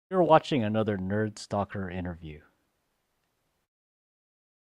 You're watching another Nerd Stalker interview.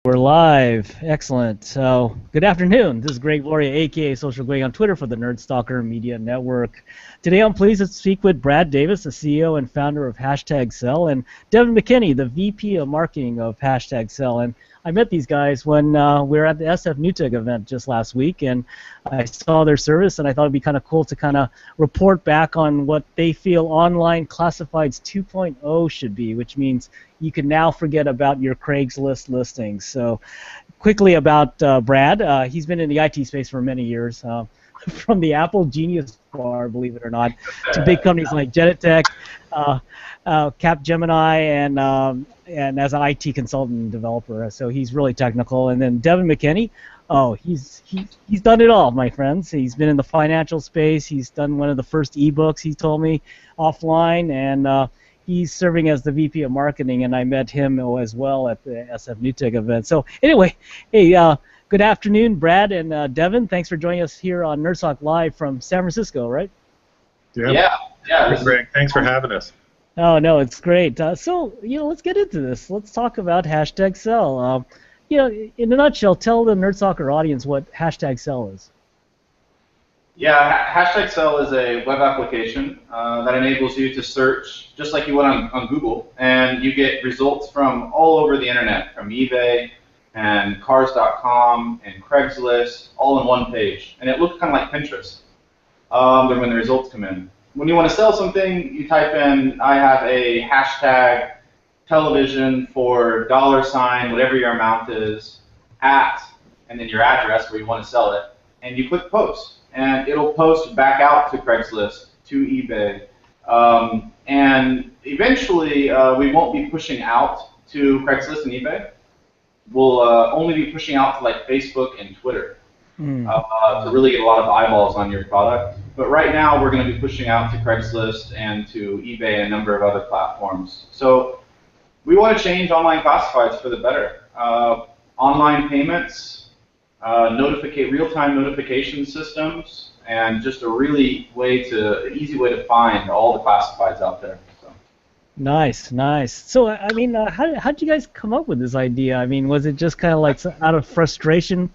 We're live. Excellent. So, good afternoon. This is Greg Gloria, aka Social Greg, on Twitter for the Nerd Stalker Media Network. Today, I'm pleased to speak with Brad Davis, the CEO and founder of HashtagSell, and Devin McKinney, the VP of Marketing of HashtagSell. And I met these guys when we were at the SF NewTech event just last week, and I saw their service, and I thought it'd be kind of cool to kind of report back on what they feel online classifieds 2.0 should be, which means you can now forget about your Craigslist listings. So quickly about Brad. He's been in the IT space for many years, from the Apple Genius Bar, believe it or not, to big companies like Genentech, Capgemini, and as an IT consultant and developer. So he's really technical. And then Devin McKinney, he's done it all, my friends. He's been in the financial space. He's done one of the first ebooks, he told me, offline, and he's serving as the VP of Marketing, and I met him as well at the SF NewTech event. So anyway, hey, good afternoon, Brad and Devin. Thanks for joining us here on NerdSoc Live from San Francisco, right? Yeah. Greg, thanks for having us. Oh, no, it's great. So, let's get into this. Let's talk about HashtagSell. In a nutshell, tell the NerdSoccer audience what HashtagSell is. Yeah, HashtagSell is a web application that enables you to search just like you would on Google, and you get results from all over the internet, from eBay and Cars.com and Craigslist, all in one page. And it looks kind of like Pinterest when the results come in. When you want to sell something, you type in, I have a hashtag television for $ whatever your amount is, at, and then your address where you want to sell it, and you click post. And it'll post back out to Craigslist, to eBay, and eventually we won't be pushing out to Craigslist and eBay. We'll only be pushing out to like Facebook and Twitter to really get a lot of eyeballs on your product. But right now we're going to be pushing out to Craigslist and to eBay and a number of other platforms. So we want to change online classifieds for the better. Online payments, real-time notification systems, and just a really easy way to find all the classifieds out there. So. Nice. So, I mean, how did you guys come up with this idea? I mean, was it just kind of like out of frustration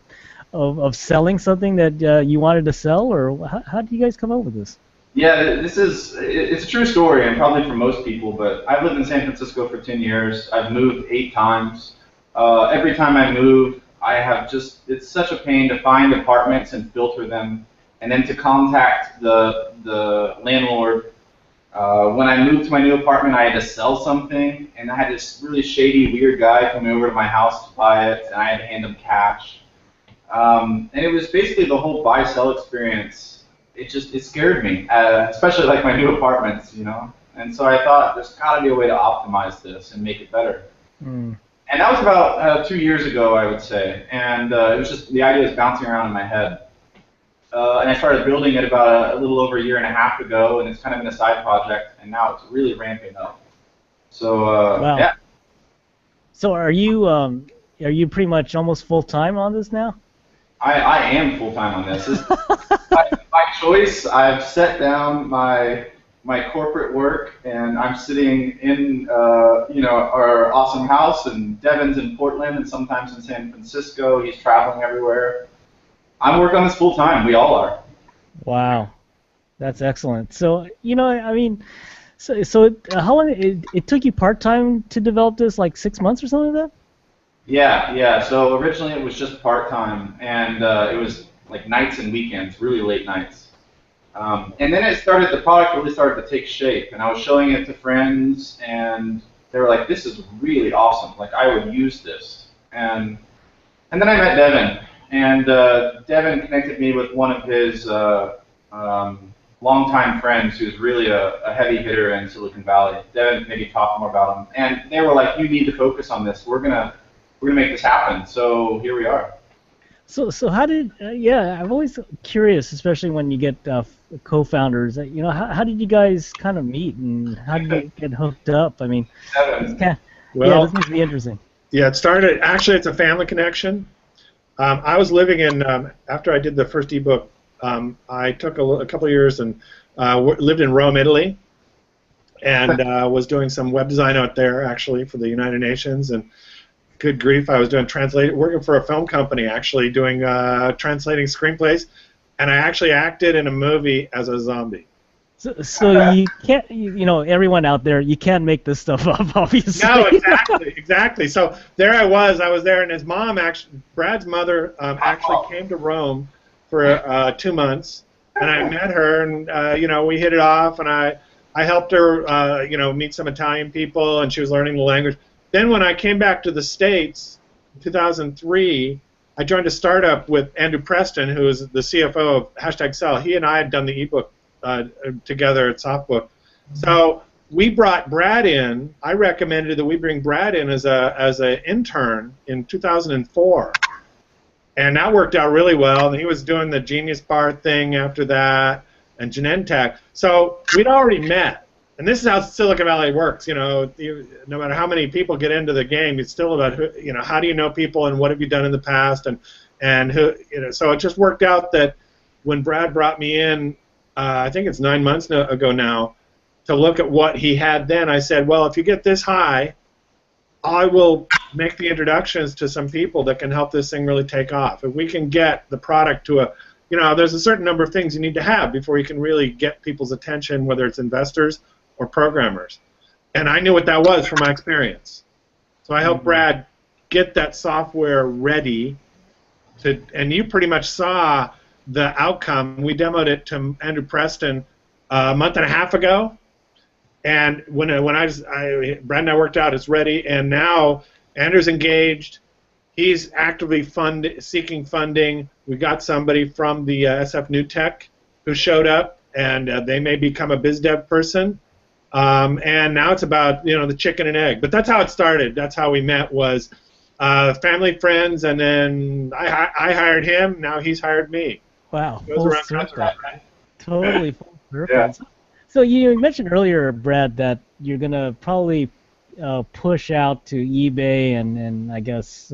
of selling something that you wanted to sell, or how did you guys come up with this? Yeah, it's a true story, and probably for most people, but I've lived in San Francisco for 10 years. I've moved 8 times. Every time I move, it's such a pain to find apartments and filter them, and then to contact the landlord. When I moved to my new apartment, I had to sell something, and I had this really shady, weird guy coming over to my house to buy it, and I had to hand him cash. And it was basically the whole buy-sell experience. It scared me, especially like my new apartments, And so I thought there's got to be a way to optimize this and make it better. And that was about 2 years ago, I would say, and it was just the idea was bouncing around in my head. And I started building it about a little over a year and a half ago, and it's kind of been a side project, and now it's really ramping up. So wow. Yeah. So are you pretty much almost full time on this now? I am full time on this. This is my choice. I've set down my corporate work, and I'm sitting in our awesome house, and Devin's in Portland and sometimes in San Francisco. He's traveling everywhere. I'm working on this full time. We all are. Wow, that's excellent. So I mean, so how long it took you part time to develop this? Like 6 months or something like that? Yeah. So originally it was just part time, and it was like nights and weekends, really late nights. And then the product really started to take shape, and I was showing it to friends, and they were like, this is really awesome, like I would use this. And then I met Devin, and Devin connected me with one of his longtime friends who's really a heavy hitter in Silicon Valley. Devin maybe talk more about him. And they were like, you need to focus on this, we're gonna make this happen, so here we are. So how did I'm always curious, especially when you get co-founders. How did you guys kind of meet, and how did you get hooked up? I mean, this must be interesting. Yeah, it's a family connection. I was living in after I did the first ebook. I took a couple of years and lived in Rome, Italy, and was doing some web design out there actually for the United Nations. And good grief, I was doing working for a film company actually, doing translating screenplays, and I actually acted in a movie as a zombie. So you can't, everyone out there, you can't make this stuff up, obviously. No, exactly. So there I was there, and his mom, Brad's mother, actually came to Rome for 2 months, and I met her, and we hit it off, and I helped her, meet some Italian people, and she was learning the language. Then when I came back to the States in 2003, I joined a startup with Andrew Preston, who is the CFO of HashtagSell. He and I had done the ebook together at Softbook. So we brought Brad in. I recommended that we bring Brad in as an intern in 2004, and that worked out really well. And he was doing the Genius Bar thing after that, and Genentech. So we'd already met, and this is how Silicon Valley works. No matter how many people get into the game, it's still about how do you know people and what have you done in the past, and who. So it just worked out that when Brad brought me in. I think it's 9 months ago now, to look at what he had then. I said, well, if you get this high, I will make the introductions to some people that can help this thing really take off. If we can get the product to there's a certain number of things you need to have before you can really get people's attention, whether it's investors or programmers. And I knew what that was from my experience. So I helped Brad get that software ready and you pretty much saw the outcome. We demoed it to Andrew Preston a month and a half ago, and when Brad and I worked out, it's ready, and now Andrew's engaged. He's actively seeking funding. We got somebody from the SF New Tech who showed up, and they may become a biz dev person. And now it's about the chicken and egg. But that's how it started. That's how we met, was family, friends, and then I hired him. Now he's hired me. Wow, Goes full around, circle. right? Totally full circle. Yeah. So you mentioned earlier, Brad, that you're going to probably push out to eBay and I guess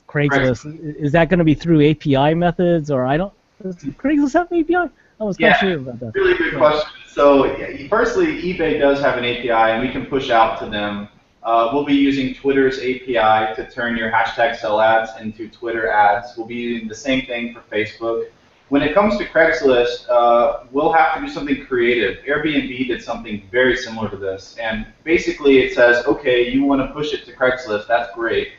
Craigslist. Is that going to be through API methods, or does Craigslist have an API? I was kind of sure about that. Really good question. So firstly, eBay does have an API, and we can push out to them. We'll be using Twitter's API to turn your #sell ads into Twitter ads. We'll be using the same thing for Facebook. When it comes to Craigslist, we'll have to do something creative. Airbnb did something very similar to this. And basically it says, okay, you want to push it to Craigslist, that's great.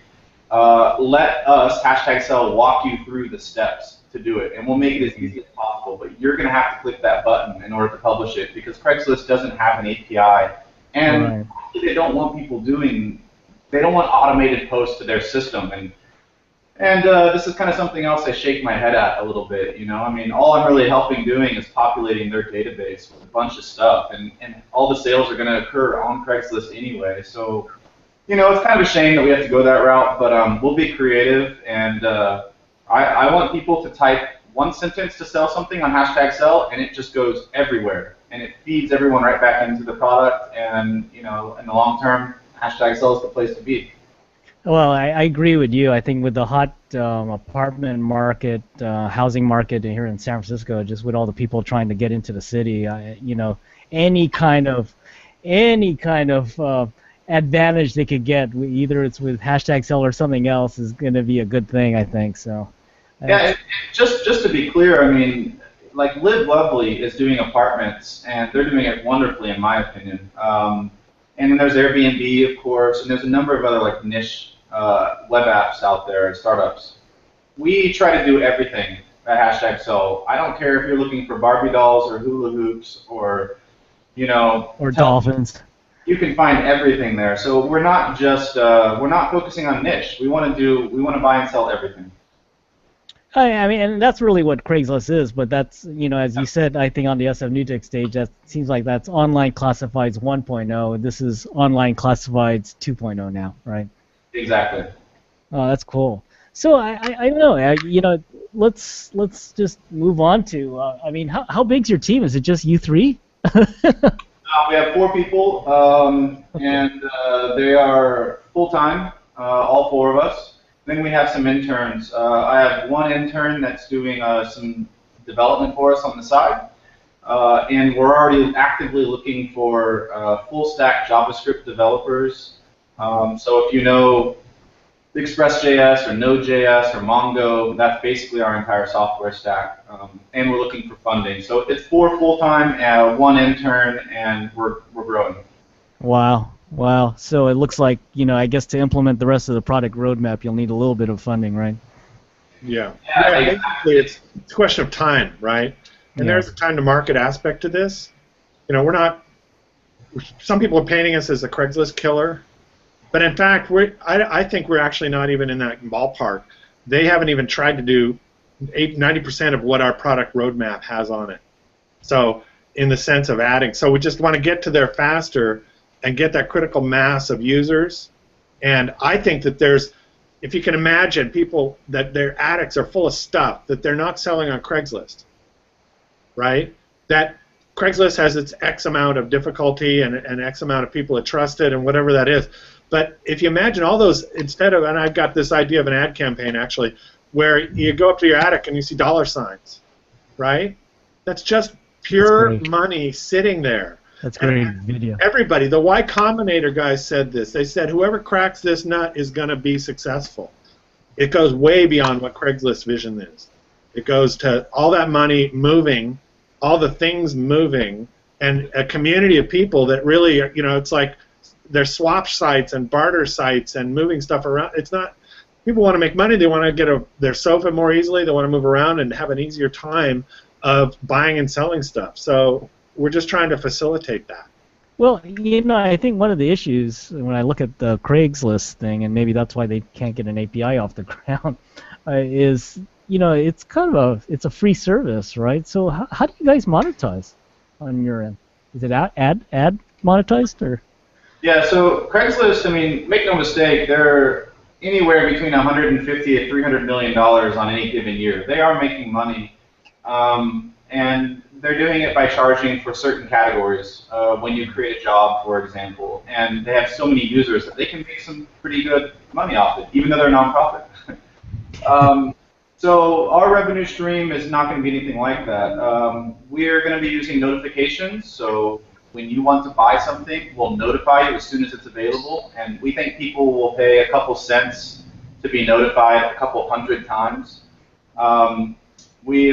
Let us, #sell, walk you through the steps to do it. And we'll make it as easy as possible. But you're going to have to click that button in order to publish it, because Craigslist doesn't have an API. And they don't want people they don't want automated posts to their system. And this is kind of something else I shake my head at a little bit. I mean, all I'm really helping doing is populating their database with a bunch of stuff, and all the sales are going to occur on Craigslist anyway. So, it's kind of a shame that we have to go that route, but we'll be creative, and I want people to type one sentence to sell something on #sell, and it just goes everywhere, and it feeds everyone right back into the product, and in the long term, #sell is the place to be. Well, I agree with you. I think with the hot apartment market, housing market here in San Francisco, just with all the people trying to get into the city, any kind of advantage they could get, either it's with #sell or something else, is going to be a good thing, I think. So. Yeah, just to be clear, I mean, like Live Lovely is doing apartments, and they're doing it wonderfully, in my opinion. And then there's Airbnb, of course, and there's a number of other niche web apps out there and startups. We try to do everything at #sell. I don't care if you're looking for Barbie dolls or hula hoops or or dolphins. You can find everything there. So we're not just we're not focusing on niche. We want to buy and sell everything. I mean, and that's really what Craigslist is, but that's, as you said, I think on the SF New Tech stage, that seems like that's online classifieds 1.0. This is online classifieds 2.0 now, right? Exactly. Oh, that's cool. So I know, let's just move on to, I mean, how big's your team? Is it just you three? We have 4 people, and they are full-time, all 4 of us. Then we have some interns. I have one intern that's doing some development for us on the side. and we're already actively looking for full-stack JavaScript developers. So if you know Express.js or Node.js or Mongo, that's basically our entire software stack. And we're looking for funding. So it's 4 full-time, 1 intern, and we're growing. Wow. Wow. So it looks like, I guess to implement the rest of the product roadmap, you'll need a little bit of funding, right? Yeah. Yeah, Basically, it's a question of time, right? And there's a time to market aspect to this. We're not. Some people are painting us as a Craigslist killer, but in fact, I think we're actually not even in that ballpark. They haven't even tried to do 90% of what our product roadmap has on it. So, in the sense of adding, so we just want to get to there faster and get that critical mass of users. And I think that if you can imagine people that their attics are full of stuff that they're not selling on Craigslist, right? That Craigslist has its X amount of difficulty and X amount of people that trust it and whatever that is. But if you imagine all those, and I've got this idea of an ad campaign actually, where you go up to your attic and you see dollar signs, right? That's just pure money sitting there. That's great video. Everybody, the Y Combinator guys said this. They said whoever cracks this nut is going to be successful. It goes way beyond what Craigslist vision is. It goes to all that money moving, all the things moving, and a community of people that really, it's like there's swap sites and barter sites and moving stuff around. It's not. People want to make money. They want to get their sofa more easily. They want to move around and have an easier time of buying and selling stuff. So we're just trying to facilitate that. Well, I think one of the issues when I look at the Craigslist thing, and maybe that's why they can't get an API off the ground, is it's kind of a free service, right? So how do you guys monetize on your end? Is it ad monetized or? Yeah. So Craigslist, make no mistake, they're anywhere between 150 to 300 million dollars on any given year. They are making money. And they're doing it by charging for certain categories when you create a job, for example. And they have so many users that they can make some pretty good money off it, even though they're a nonprofit. So our revenue stream is not going to be anything like that. We're going to be using notifications. So when you want to buy something, we'll notify you as soon as it's available. And we think people will pay a couple cents to be notified a couple hundred times. We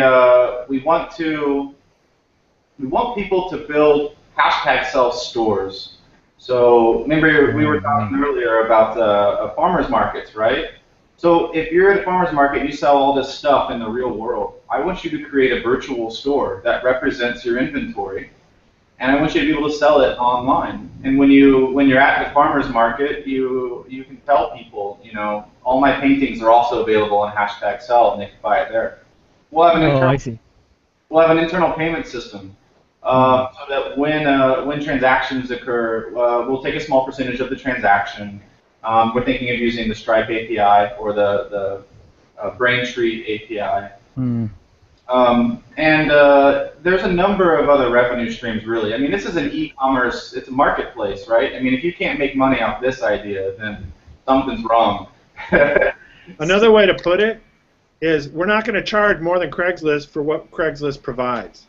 want people to build HashtagSell stores. So remember we were talking earlier about farmers markets, right? So if you're at a farmers market, you sell all this stuff in the real world. I want you to create a virtual store that represents your inventory, and I want you to be able to sell it online. And when you're at the farmers market, you can tell people, all my paintings are also available on HashtagSell, and they can buy it there. We'll have an internal payment system so that when transactions occur, we'll take a small percentage of the transaction. We're thinking of using the Stripe API or the Braintree API. And there's a number of other revenue streams, really. This is an e-commerce, it's a marketplace, right? If you can't make money off this idea, then something's wrong. Another way to put it is we're not going to charge more than Craigslist for what Craigslist provides.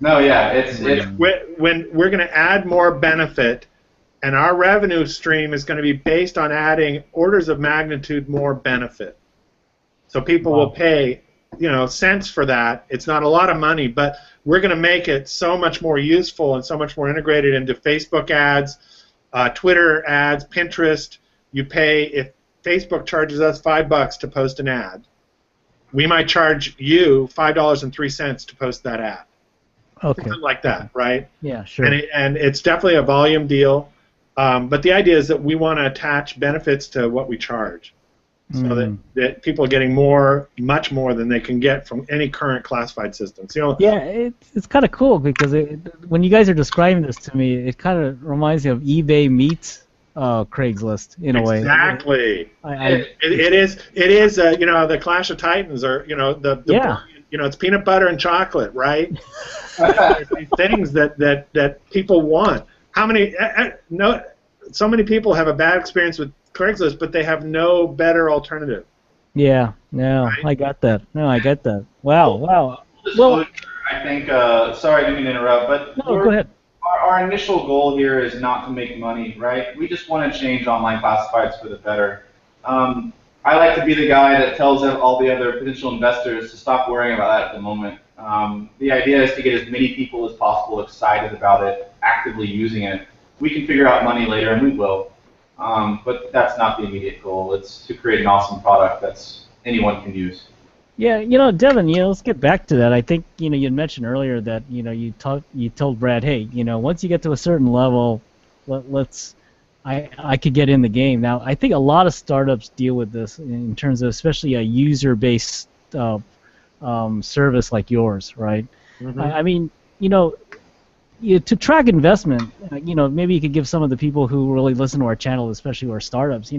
No, yeah, when we're going to add more benefit, and our revenue stream is going to be based on adding orders of magnitude more benefit. So people will pay, cents for that. It's not a lot of money, but we're going to make it so much more useful and so much more integrated into Facebook ads, Twitter ads, Pinterest. You pay, if Facebook charges us $5 to post an ad, we might charge you $5.03 to post that ad. Okay. Something like that, right? Yeah, sure. And it's definitely a volume deal. But the idea is that we want to attach benefits to what we charge, so that people are getting much more than they can get from any current classified systems. Yeah, it's kind of cool because when you guys are describing this to me, it kind of reminds me of eBay meets Craigslist in a way. Exactly. It is. The Clash of Titans, or it's peanut butter and chocolate, right? These things that people want. So many people have a bad experience with Craigslist, but they have no better alternative. Yeah, no, right? I got that. No, I get that. Wow. Well, I think, sorry, I didn't mean to interrupt, but No, go ahead. our initial goal here is not to make money, right? We just want to change online classifieds for the better. I like to be the guy that tells all the other potential investors to stop worrying about that at the moment. The idea is to get as many people as possible excited about it, actively using it. We can figure out money later, and we will. But that's not the immediate goal. It's to create an awesome product that's anyone can use. Yeah, Devin, let's get back to that. I think, you had mentioned earlier that, you told Brad, hey, once you get to a certain level, I could get in the game. Now, I think a lot of startups deal with this in terms of especially a user-based service like yours, right? Mm-hmm. I mean, to track investment, maybe you could give some of the people who really listen to our channel, especially who are startups, I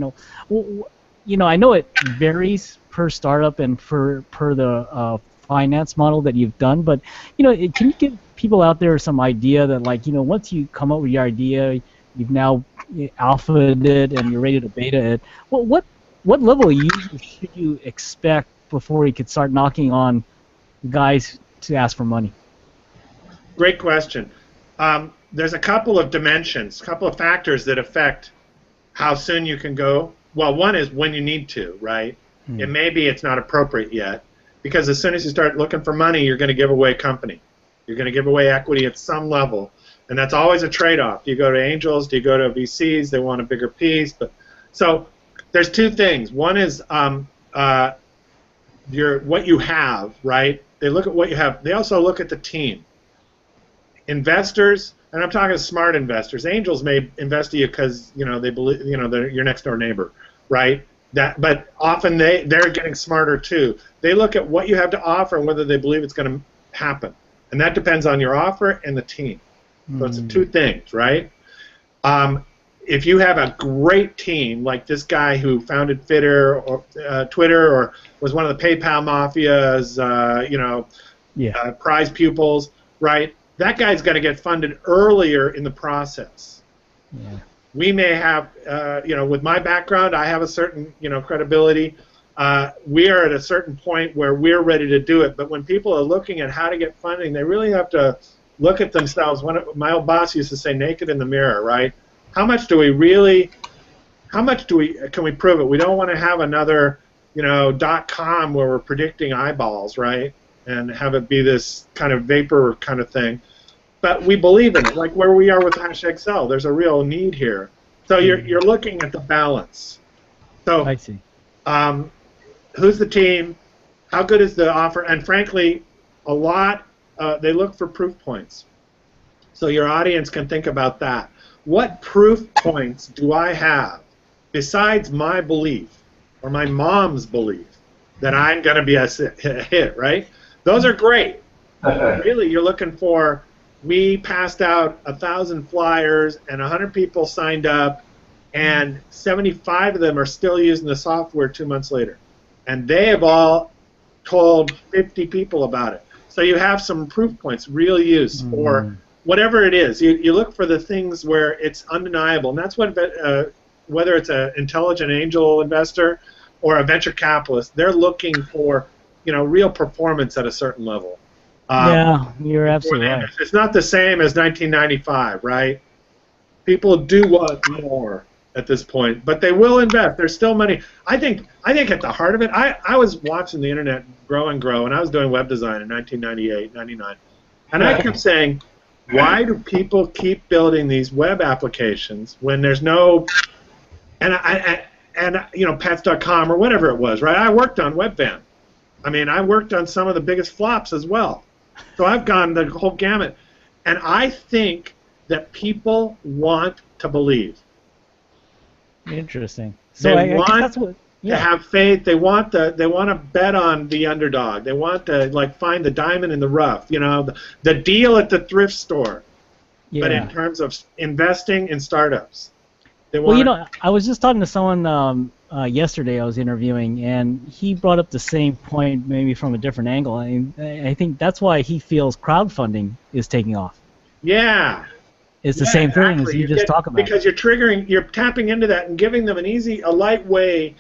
know it varies per startup and per the finance model that you've done, but can you give people out there some idea that, like, once you come up with your idea, you've now alphaed it and you're ready to beta it, what level of users should you expect before you could start knocking on guys to ask for money? Great question. There's a couple of dimensions, a couple of factors that affect how soon you can go. Well, one is when you need to, right? And maybe it's not appropriate yet, because as soon as you start looking for money, you're going to give away company. You're going to give away equity at some level, and that's always a trade-off. Do you go to angels? Do you go to VCs? They want a bigger piece. But so there's two things. One is what you have, right? They look at what you have. They also look at the team. Investors, and I'm talking smart investors. Angels may invest in you because they believe they're your next door neighbor, right? But often they're getting smarter too. They look at what you have to offer and whether they believe it's going to happen, and that depends on your offer and the team. So it's two things, right? If you have a great team, like this guy who founded Twitter, or was one of the PayPal mafia's, prize pupils, right? That guy's going to get funded earlier in the process. Yeah. We may have, with my background, I have a certain, credibility. We are at a certain point where we're ready to do it. But when people are looking at how to get funding, they really have to look at themselves. My old boss used to say, naked in the mirror, right? How much can we prove it? We don't want to have another, .com where we're predicting eyeballs, right? And have it be this kind of vapor kind of thing. But we believe in it, like where we are with HashtagSell. There's a real need here. So you're looking at the balance. So I see. Who's the team? How good is the offer? And frankly, a lot, they look for proof points. So your audience can think about that. What proof points do I have besides my belief or my mom's belief that I'm going to be a hit, right? Those are great. Really, you're looking for, we passed out 1,000 flyers and 100 people signed up, and 75 of them are still using the software 2 months later. And they have all told 50 people about it. So you have some proof points, real use, or whatever it is. You look for the things where it's undeniable. And that's what, whether it's an intelligent angel investor or a venture capitalist, they're looking for real performance at a certain level. Yeah, you're absolutely right. It's not the same as 1995, right? People do want more at this point, but they will invest. There's still money. I think at the heart of it, I was watching the internet grow and grow, and I was doing web design in 1998, 99, and I kept saying, why do people keep building these web applications when there's no, and pets.com or whatever it was, right? I worked on Webvan. I mean, I worked on some of the biggest flops as well. So I've gone the whole gamut. And I think that people want to believe. Interesting. So They want that's what, to have faith. They want to bet on the underdog. They want to find the diamond in the rough. The deal at the thrift store. Yeah. But in terms of investing in startups, they want. Well, I was just talking to someone yesterday I was interviewing, and he brought up the same point, maybe from a different angle. I think that's why he feels crowdfunding is taking off. Yeah. It's the same thing as you just talked about. Because you're tapping into that and giving them a light way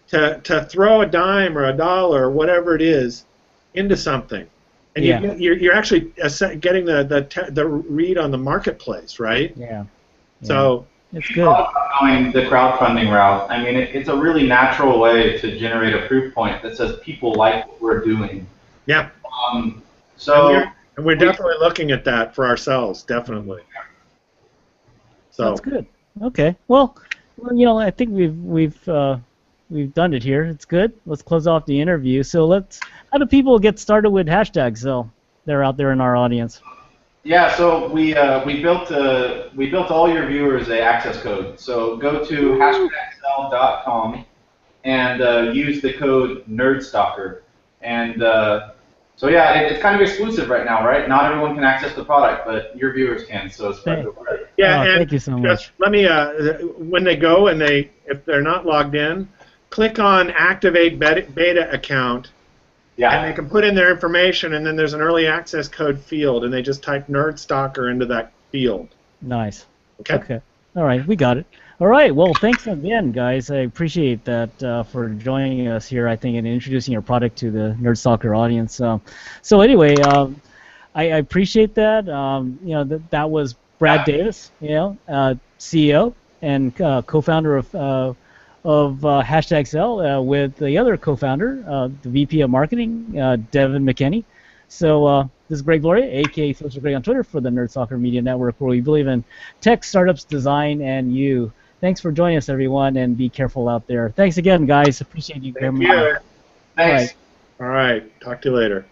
to throw a dime or a dollar or whatever it is into something. And Yeah. you're actually getting the read on the marketplace, right? Yeah. So it's We good. thought about going the crowdfunding route. I mean, it's a really natural way to generate a proof point that says people like what we're doing. yeah, Um, so and we're definitely looking at that for ourselves, definitely. So That's good. Okay. Well, you know, I think we've done it here. It's good. Let's close off the interview. So how do people get started with HashtagSell? They're out there in our audience. yeah, so we built all your viewers a access code. So go to hashtagsell.com and use the code NerdStalker. And so yeah, it's kind of exclusive right now, right? Not everyone can access the product, but your viewers can. So spread the word. yeah, Oh, and thank you so just much. let me when they go and if they're not logged in, click on Activate Beta Account. Yeah. And they can put in their information, and then there's an early access code field, and they just type Nerd Stalker into that field. Nice. Okay? Okay. All right, we got it. All right. Well, thanks again, guys. I appreciate that for joining us here. I think and introducing your product to the Nerd Stalker audience. So anyway, I appreciate that. You know, that was Brad Davis, you know, CEO and co-founder of HashtagSell with the other co-founder, the VP of Marketing, Devin McKinney. So this is Greg Gloria, aka Social Greg on Twitter for the Nerd Stalker Media Network, where we believe in tech, startups, design, and you. Thanks for joining us, everyone, and be careful out there. Thanks again, guys. Appreciate you very much. Thanks. All right. Talk to you later.